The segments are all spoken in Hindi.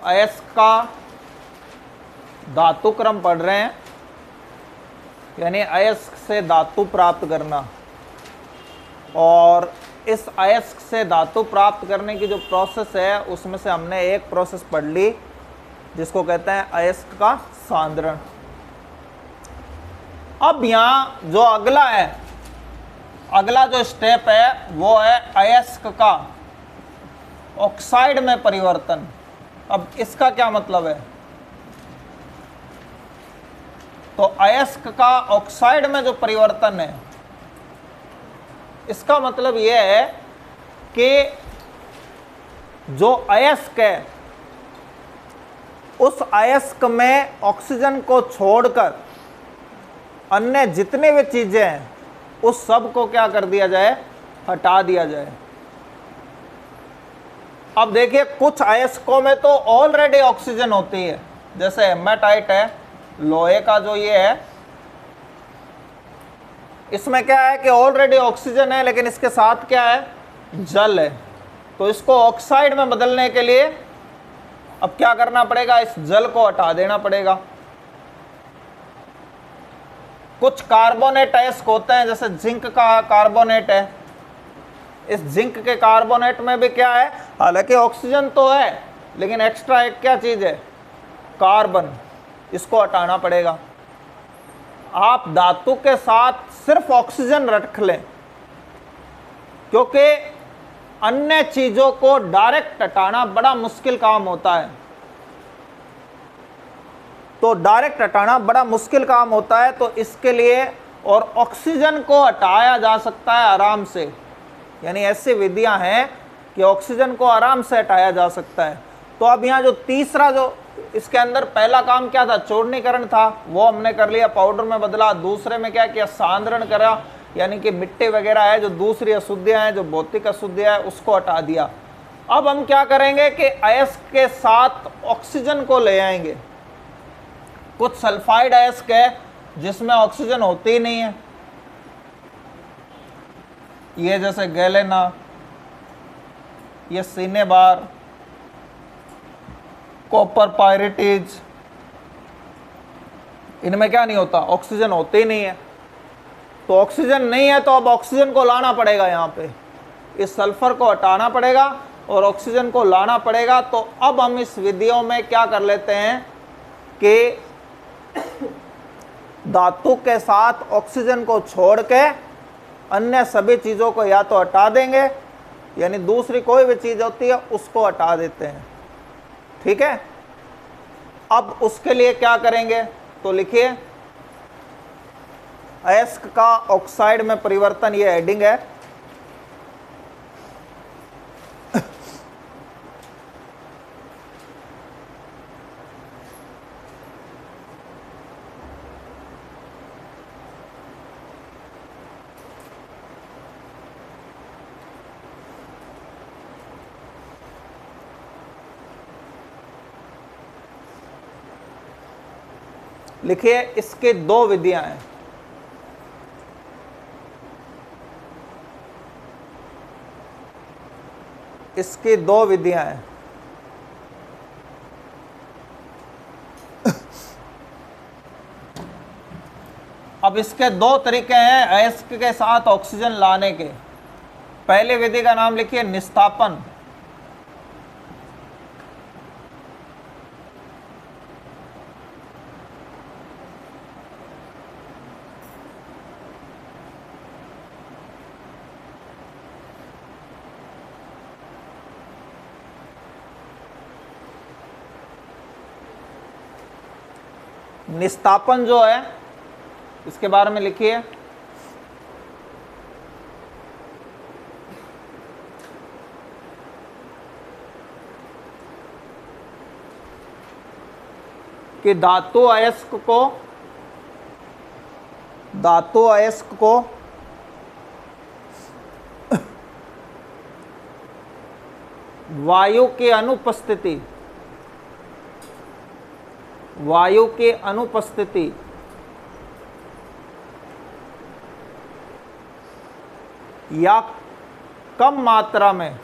अयस्क का धातु क्रम पढ़ रहे हैं, यानी अयस्क से धातु प्राप्त करना। और इस अयस्क से धातु प्राप्त करने की जो प्रोसेस है उसमें से हमने एक प्रोसेस पढ़ ली जिसको कहते हैं अयस्क का सांद्रण। अब यहाँ जो अगला है, अगला जो स्टेप है वो है अयस्क का ऑक्साइड में परिवर्तन। अब इसका क्या मतलब है? तो अयस्क का ऑक्साइड में जो परिवर्तन है, इसका मतलब यह है कि जो अयस्क है उस अयस्क में ऑक्सीजन को छोड़कर अन्य जितने भी चीजें हैं उस सब को क्या कर दिया जाए? हटा दिया जाए। अब देखिए, कुछ अयस्कों में तो ऑलरेडी ऑक्सीजन होती है, जैसे हेमाटाइट है, लोहे का जो ये है, इसमें क्या है कि ऑलरेडी ऑक्सीजन है लेकिन इसके साथ क्या है? जल है। तो इसको ऑक्साइड में बदलने के लिए अब क्या करना पड़ेगा? इस जल को हटा देना पड़ेगा। कुछ कार्बोनेट अयस्क होते हैं, जैसे जिंक का कार्बोनेट है। इस जिंक के कार्बोनेट में भी क्या है? हालांकि ऑक्सीजन तो है लेकिन एक्स्ट्रा एक क्या चीज है? कार्बन। इसको हटाना पड़ेगा। आप धातु के साथ सिर्फ ऑक्सीजन रख लें, क्योंकि अन्य चीजों को डायरेक्ट हटाना बड़ा मुश्किल काम होता है। तो डायरेक्ट हटाना बड़ा मुश्किल काम होता है, तो इसके लिए और ऑक्सीजन को हटाया जा सकता है आराम से, यानी ऐसी विधियां हैं कि ऑक्सीजन को आराम से हटाया जा सकता है। तो अब यहाँ जो तीसरा, जो इसके अंदर पहला काम क्या था? चूर्णीकरण था, वो हमने कर लिया, पाउडर में बदला। दूसरे में क्या किया? सांद्रण करा, यानी कि मिट्टी वगैरह है, जो दूसरी अशुद्धियां हैं, जो भौतिक अशुद्धियां है, उसको हटा दिया। अब हम क्या करेंगे कि अयस्क के साथ ऑक्सीजन को ले आएंगे। कुछ सल्फाइड अयस्क है जिसमें ऑक्सीजन होती ही नहीं है, ये जैसे गैलेना, ये सिनेबार, कॉपर पायरेटेज, इनमें क्या नहीं होता? ऑक्सीजन होते ही नहीं है। तो ऑक्सीजन नहीं है तो अब ऑक्सीजन को लाना पड़ेगा, यहाँ पे इस सल्फर को हटाना पड़ेगा और ऑक्सीजन को लाना पड़ेगा। तो अब हम इस विधियों में क्या कर लेते हैं कि धातु के साथ ऑक्सीजन को छोड़ के अन्य सभी चीज़ों को या तो हटा देंगे, यानी दूसरी कोई भी चीज़ होती है उसको हटा देते हैं। ठीक है, अब उसके लिए क्या करेंगे? तो लिखिए, अयस्क का ऑक्साइड में परिवर्तन, ये हेडिंग है। लिखिए, इसके दो विधियां हैं। इसकी दो विधियां हैं। अब इसके दो तरीके हैं अयस्क के साथ ऑक्सीजन लाने के। पहली विधि का नाम लिखिए निस्तापन। निस्तापन जो है, इसके बारे में लिखिए, कि धातु अयस्क को वायु की अनुपस्थिति या कम मात्रा में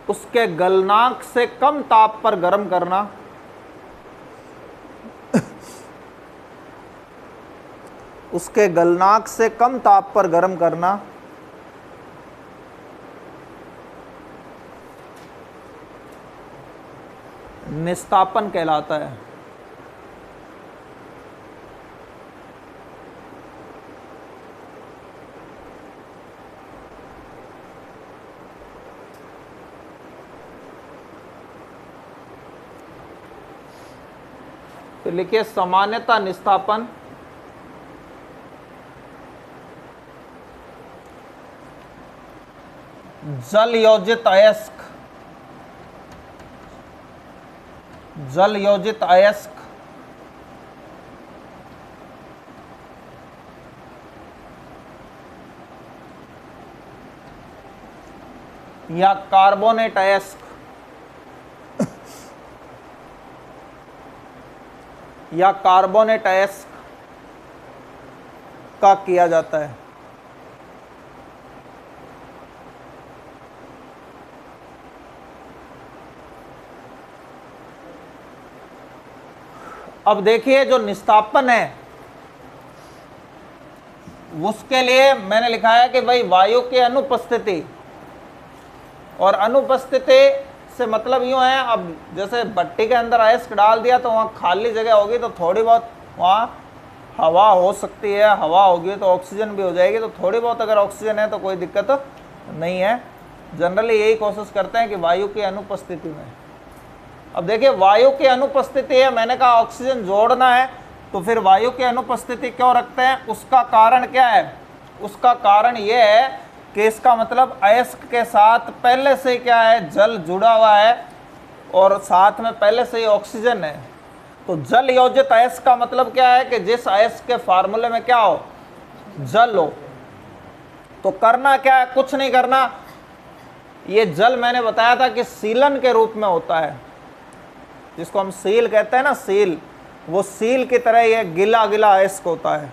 उसके गलनांक से कम ताप पर गर्म करना, उसके गलनांक से कम ताप पर गर्म करना, निस्तापन कहलाता है। तो लिखिए सामान्यतः निस्तापन जल योजित अयस्क, जल योजित अयस्क या कार्बोनेट अयस्क या कार्बोनेट अयस्क का किया जाता है। अब देखिए जो निस्तापन है उसके लिए मैंने लिखा है कि भाई वायु की अनुपस्थिति, और अनुपस्थिति से मतलब यूं है, अब जैसे भट्टी के अंदर अयस्क डाल दिया तो वहाँ खाली जगह होगी तो थोड़ी बहुत वहाँ हवा हो सकती है, हवा होगी तो ऑक्सीजन भी हो जाएगी, तो थोड़ी बहुत अगर ऑक्सीजन है तो कोई दिक्कत नहीं है। जनरली यही कोशिश करते हैं कि वायु की अनुपस्थिति में। अब देखिए वायु की अनुपस्थिति है, मैंने कहा ऑक्सीजन जोड़ना है, तो फिर वायु की अनुपस्थिति क्यों रखते हैं, उसका कारण क्या है? उसका कारण ये है कि इसका मतलब अयस्क के साथ पहले से क्या है, जल जुड़ा हुआ है और साथ में पहले से ही ऑक्सीजन है। तो जल योजित अयस्क का मतलब क्या है कि जिस अयस्क के फार्मूले में क्या हो, जल हो। तो करना क्या है, कुछ नहीं करना। ये जल मैंने बताया था कि सीलन के रूप में होता है, जिसको हम सील कहते हैं ना, सील, वो सील की तरह ये गिला गिला अयस्क होता है।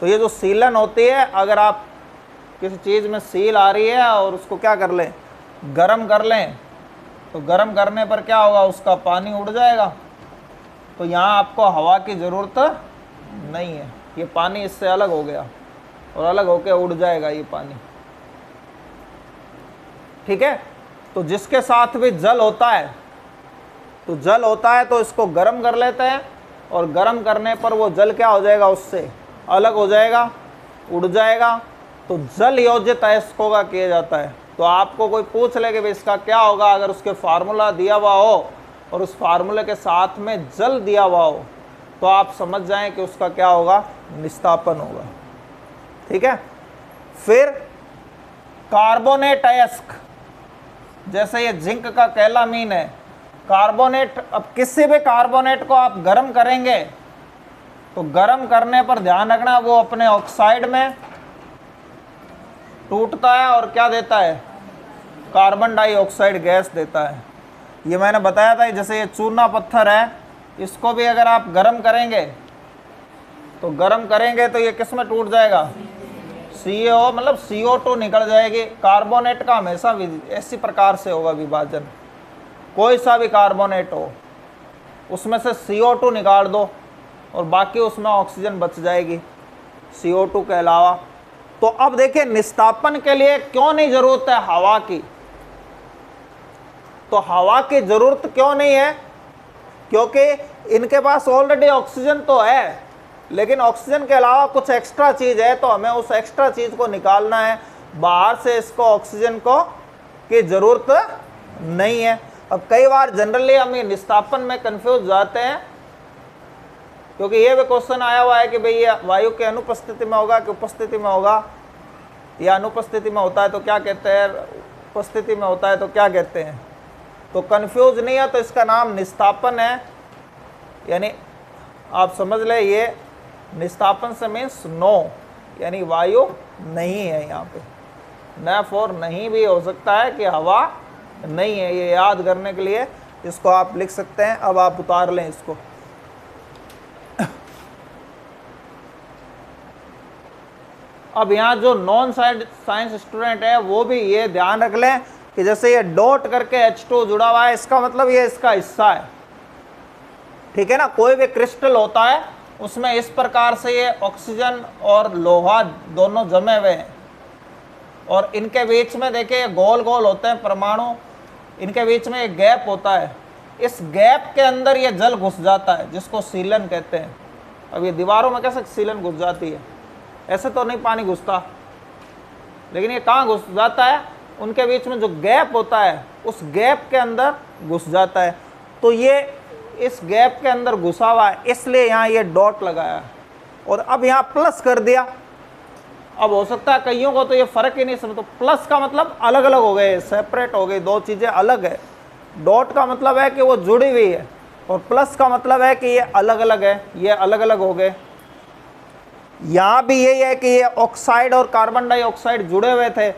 तो ये जो सीलन होती है, अगर आप किसी चीज़ में सील आ रही है और उसको क्या कर लें, गरम कर लें, तो गरम करने पर क्या होगा, उसका पानी उड़ जाएगा। तो यहाँ आपको हवा की ज़रूरत नहीं है, ये पानी इससे अलग हो गया और अलग होके उड़ जाएगा ये पानी। ठीक है, तो जिसके साथ भी जल होता है, तो जल होता है तो इसको गर्म कर लेते हैं और गर्म करने पर वो जल क्या हो जाएगा, उससे अलग हो जाएगा, उड़ जाएगा। तो जल योजित अयस्कों का किया जाता है। तो आपको कोई पूछ ले कि भाई इसका क्या होगा, अगर उसके फार्मूला दिया हुआ हो और उस फार्मूले के साथ में जल दिया हुआ हो, तो आप समझ जाएं कि उसका क्या होगा, निस्तापन होगा। ठीक है, फिर कार्बोनेट अयस्क, जैसे ये जिंक का कैलामीन है, कार्बोनेट। अब किसी भी कार्बोनेट को आप गर्म करेंगे तो गर्म करने पर ध्यान रखना वो अपने ऑक्साइड में टूटता है और क्या देता है, कार्बन डाइऑक्साइड गैस देता है। ये मैंने बताया था, जैसे ये चूना पत्थर है, इसको भी अगर आप गर्म करेंगे तो ये किस में टूट जाएगा, CO, मतलब CO2 निकल जाएगी। कार्बोनेट का हमेशा ऐसी प्रकार से होगा विभाजन, कोई सा भी कार्बोनेट हो उसमें से CO2 निकाल दो और बाकी उसमें ऑक्सीजन बच जाएगी CO2 के अलावा। तो अब देखिए निस्तापन के लिए क्यों नहीं जरूरत है हवा की, तो हवा की जरूरत क्यों नहीं है, क्योंकि इनके पास ऑलरेडी ऑक्सीजन तो है, लेकिन ऑक्सीजन के अलावा कुछ एक्स्ट्रा चीज है, तो हमें उस एक्स्ट्रा चीज को निकालना है बाहर से, इसको ऑक्सीजन को की जरूरत नहीं है। अब कई बार जनरली हम ये निस्तापन में कंफ्यूज जाते हैं, क्योंकि ये भी क्वेश्चन आया हुआ है कि भाई ये वायु के अनुपस्थिति में होगा कि उपस्थिति में होगा, या अनुपस्थिति में होता है तो क्या कहते हैं, उपस्थिति में होता है तो क्या कहते हैं। तो कंफ्यूज नहीं है, तो इसका नाम निस्तापन है। यानी आप समझ ले, ये निस्तापन से मीन्स नो, यानी वायु नहीं है यहाँ पे। न फोर नहीं भी हो सकता है कि हवा नहीं है, ये याद करने के लिए इसको आप लिख सकते हैं। अब आप उतार लें इसको। अब यहाँ जो नॉन साइंस स्टूडेंट है वो भी ये ध्यान रख लें कि जैसे ये डॉट करके H2 जुड़ा हुआ है, इसका मतलब ये इसका हिस्सा है, ठीक है ना। कोई भी क्रिस्टल होता है उसमें इस प्रकार से ये ऑक्सीजन और लोहा दोनों जमे हुए हैं, और इनके बीच में देखिए गोल गोल होते हैं परमाणु, इनके बीच में एक गैप होता है, इस गैप के अंदर ये जल घुस जाता है जिसको सीलन कहते हैं। अब ये दीवारों में कैसे सीलन घुस जाती है, ऐसे तो नहीं पानी घुसता, लेकिन ये कहाँ घुस जाता है, उनके बीच में जो गैप होता है उस गैप के अंदर घुस जाता है। तो ये इस गैप के अंदर घुसा हुआ है, इसलिए यहाँ ये डॉट लगाया है, और अब यहाँ प्लस कर दिया। अब हो सकता है कईयों को तो ये फर्क ही नहीं समझ, तो प्लस का मतलब अलग अलग हो गए, सेपरेट हो गई, दो चीज़ें अलग है। डॉट का मतलब है कि वो जुड़ी हुई है, और प्लस का मतलब है कि ये अलग अलग है, ये अलग अलग हो गए। यहाँ भी यही है कि ये ऑक्साइड और कार्बन डाइऑक्साइड जुड़े हुए थे,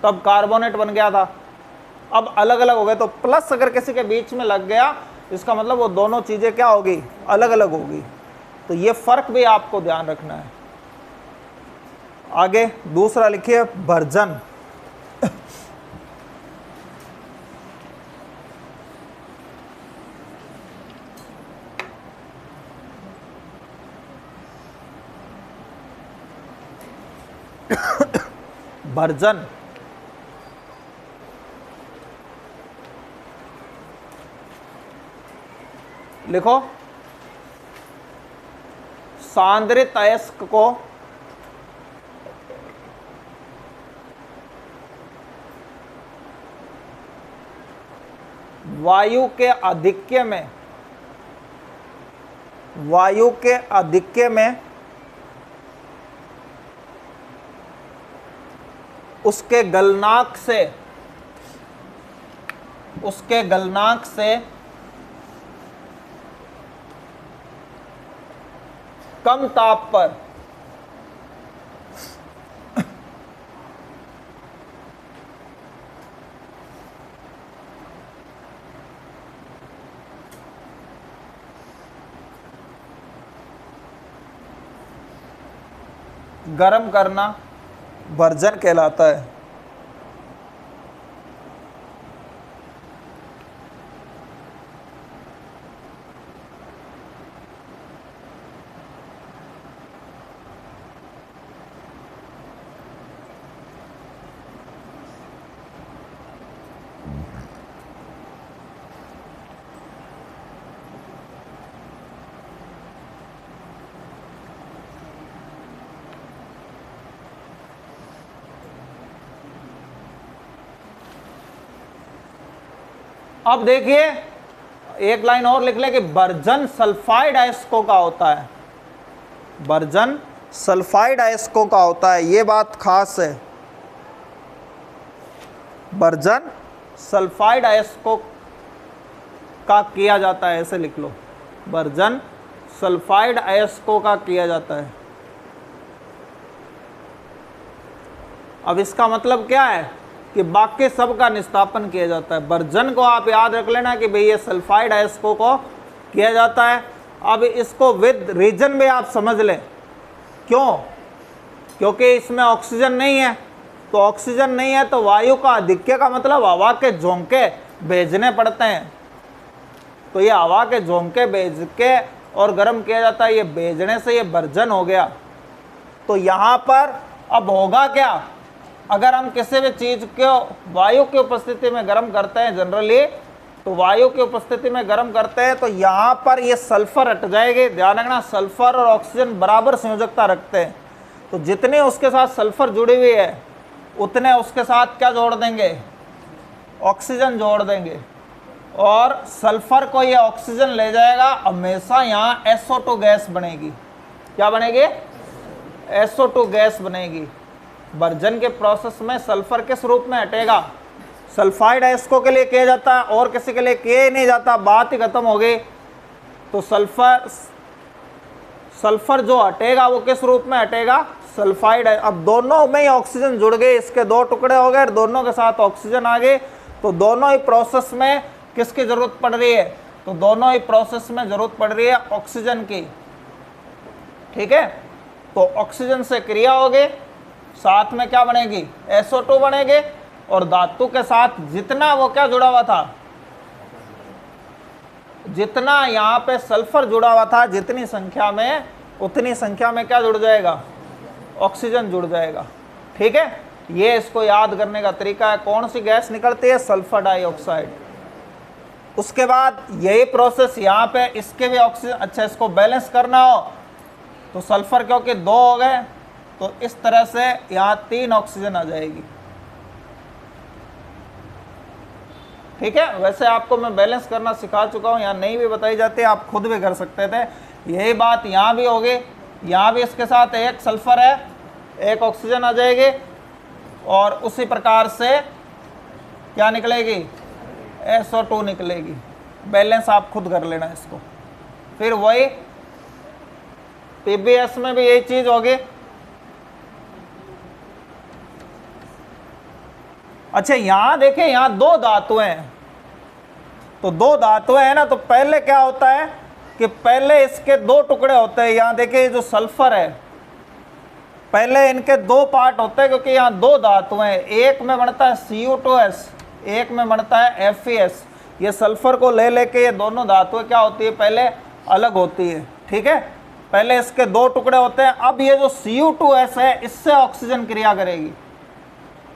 तब कार्बोनेट बन गया था, अब अलग अलग हो गए। तो प्लस अगर किसी के बीच में लग गया, इसका मतलब वो दोनों चीज़ें क्या होगी, अलग अलग होगी। तो ये फर्क भी आपको ध्यान रखना है। आगे दूसरा लिखिए, वर्जन। वर्जन लिखो, सांद्रित अयस्क को वायु के आधिक्य में उसके गलनांक से कम ताप पर गर्म करना वर्जन कहलाता है। अब देखिए एक लाइन और लिख ले कि वर्जन सल्फाइड अयस्कों का होता है, वर्जन सल्फाइड अयस्कों का होता है, ये बात खास है। वर्जन सल्फाइड अयस्कों का किया जाता है, ऐसे लिख लो, वर्जन सल्फाइड अयस्कों का किया जाता है। अब इसका मतलब क्या है कि बाकी सब का निस्तापन किया जाता है। वर्जन को आप याद रख लेना कि भाई ये सल्फाइड अयस्कों को किया जाता है। अब इसको विद रीजन भी आप समझ लें, क्यों, क्योंकि इसमें ऑक्सीजन नहीं है, तो ऑक्सीजन नहीं है तो वायु का आधिक्य का मतलब हवा के झोंके भेजने पड़ते हैं, तो ये हवा के झोंके भेज के और गर्म किया जाता है, ये भेजने से ये वर्जन हो गया। तो यहाँ पर अब होगा क्या, अगर हम किसी भी चीज़ को वायु की उपस्थिति में गर्म करते हैं, जनरली तो वायु की उपस्थिति में गर्म करते हैं, तो यहाँ पर ये सल्फर हट जाएगी। ध्यान रखना, सल्फर और ऑक्सीजन बराबर संयोजकता रखते हैं, तो जितने उसके साथ सल्फर जुड़ी हुई है उतने उसके साथ क्या जोड़ देंगे, ऑक्सीजन जोड़ देंगे, और सल्फर को ये ऑक्सीजन ले जाएगा। हमेशा यहाँ SO2 गैस बनेगी, क्या बनेगी, SO2 गैस बनेगी। वर्जन के प्रोसेस में सल्फर किस रूप में हटेगा, सल्फाइड अयस्कों के लिए किया जाता है और किसी के लिए किया ही नहीं जाता, बात ही खत्म हो गई। तो सल्फर जो हटेगा वो किस रूप में हटेगा, सल्फाइड। अब दोनों में ही ऑक्सीजन जुड़ गए, इसके दो टुकड़े हो गए, दोनों के साथ ऑक्सीजन आ गए, तो दोनों ही प्रोसेस में किसकी जरूरत पड़ रही है, तो दोनों ही प्रोसेस में जरूरत पड़ रही है ऑक्सीजन की, ठीक है। तो ऑक्सीजन से क्रिया होगी, साथ में क्या बनेगी, SO2 बनेगी, और धातु के साथ जितना वो क्या जुड़ा हुआ था, जितना यहाँ पे सल्फर जुड़ा हुआ था, जितनी संख्या में उतनी संख्या में क्या जुड़ जाएगा, ऑक्सीजन जुड़ जाएगा। ठीक है, ये इसको याद करने का तरीका है। कौन सी गैस निकलती है, सल्फर डाइऑक्साइड। उसके बाद यही प्रोसेस यहाँ पे, इसके भी ऑक्सीजन, अच्छा इसको बैलेंस करना हो तो सल्फर क्योंकि 2 हो गए तो इस तरह से यहाँ 3 ऑक्सीजन आ जाएगी। ठीक है, वैसे आपको मैं बैलेंस करना सिखा चुका हूँ, यहाँ नहीं भी बताई जाती, आप खुद भी कर सकते थे। यही बात यहाँ भी होगी, यहाँ भी इसके साथ एक सल्फर है, एक ऑक्सीजन आ जाएगी और उसी प्रकार से क्या निकलेगी, SO2 निकलेगी। बैलेंस आप खुद कर लेना इसको। फिर वही PBS में भी यही चीज होगी। अच्छा यहां देखें, यहां 2 धातुएं हैं, तो 2 धातुएं हैं ना, तो पहले क्या होता है कि पहले इसके 2 टुकड़े होते हैं। यहां देखिए जो सल्फर है, पहले इनके 2 पार्ट होते हैं, क्योंकि यहाँ 2 धातुएं हैं। एक में बनता है Cu2S, एक में बनता है FeS। ये सल्फर को ले लेके ये दोनों धातुएं क्या होती है, पहले अलग होती है। ठीक है, पहले इसके 2 टुकड़े होते हैं। अब ये जो Cu2S है, इससे ऑक्सीजन क्रिया करेगी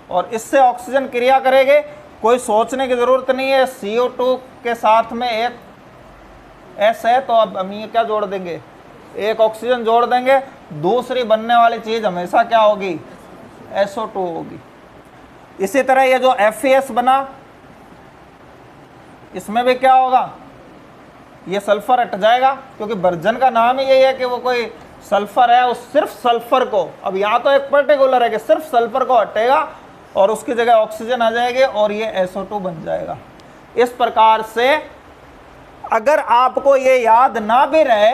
और इससे ऑक्सीजन क्रिया करेगी। कोई सोचने की जरूरत नहीं है, CO2 के साथ में एक S है तो अब हम ये क्या जोड़ देंगे, एक ऑक्सीजन जोड़ देंगे। दूसरी बनने वाली चीज हमेशा क्या होगी, SO2 होगी। इसी तरह ये जो FeS बना, इसमें भी क्या होगा, ये सल्फर हट जाएगा, क्योंकि वर्जन का नाम ही यही है कि वो कोई सल्फर है, वो सिर्फ सल्फर को, अब यहाँ तो एक पर्टिकुलर है कि सिर्फ सल्फर को हटेगा और उसकी जगह ऑक्सीजन आ जाएगी और ये SO2 बन जाएगा। इस प्रकार से अगर आपको ये याद ना भी रहे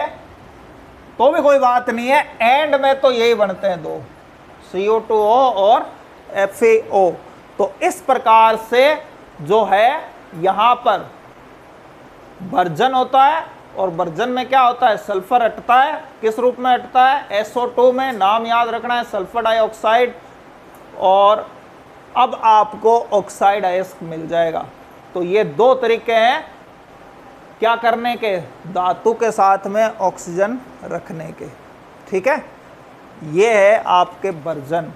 तो भी कोई बात नहीं है, एंड में तो यही बनते हैं 2, CO2O और FeO। तो इस प्रकार से जो है यहाँ पर वर्जन होता है, और वर्जन में क्या होता है, सल्फर हटता है। किस रूप में हटता है, SO2 में। नाम याद रखना है, सल्फर डाइऑक्साइड। और अब आपको ऑक्साइड अयस्क मिल जाएगा। तो ये 2 तरीके हैं क्या करने के, धातु के साथ में ऑक्सीजन रखने के। ठीक है, ये है आपके वर्जन।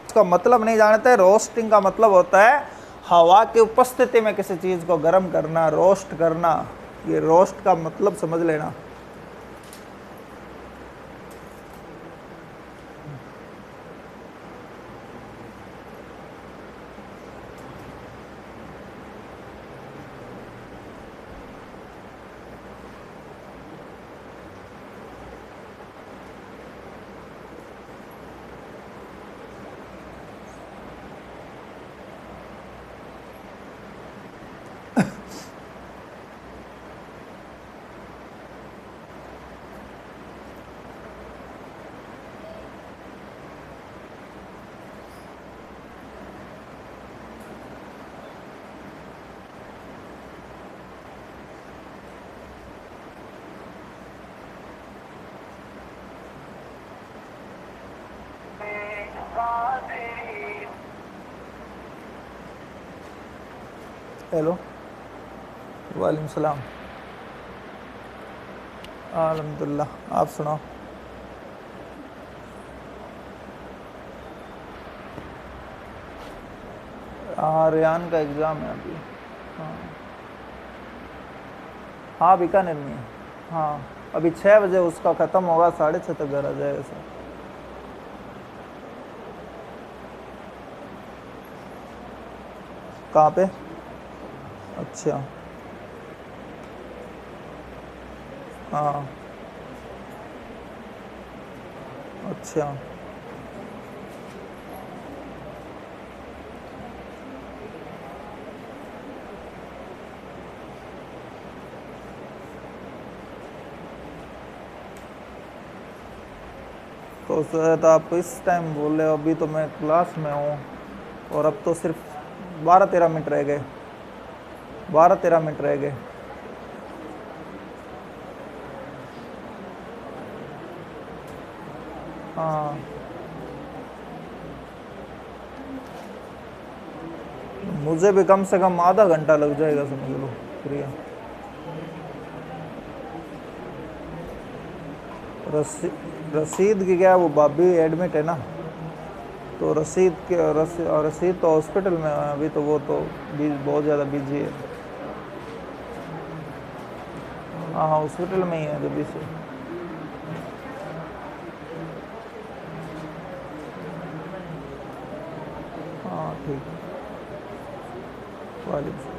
इसका मतलब नहीं जानते, रोस्टिंग का मतलब होता है हवा की उपस्थिति में किसी चीज़ को गर्म करना, रोस्ट करना। ये रोस्ट का मतलब समझ लेना। हेलो, वालेकुम सलाम। अल्हम्दुलिल्लाह, आप सुनाओ। हाँ, रेयान का एग्ज़ाम है अभी। हाँ बीकानेर में है। हाँ अभी 6 बजे उसका ख़त्म होगा, 6:30 तक घर आ जाएगा सर। कहाँ पे? अच्छा, हाँ अच्छा। तो शायद आप इस टाइम बोल रहे हो, अभी तो मैं क्लास में हूँ और अब तो सिर्फ 12-13 मिनट रह गए, 12-13 मिनट रह गए। हाँ मुझे भी कम से कम आधा घंटा लग जाएगा, समझ लो प्रिया। रसीद की क्या, वो भाभी एडमिट है ना, तो रसीद तो हॉस्पिटल में है अभी, तो वो तो बहुत ज़्यादा बिजी है। हाँ हाँ, हॉस्पिटल में ही है जब से। हाँ ठीक है, वालेकुम।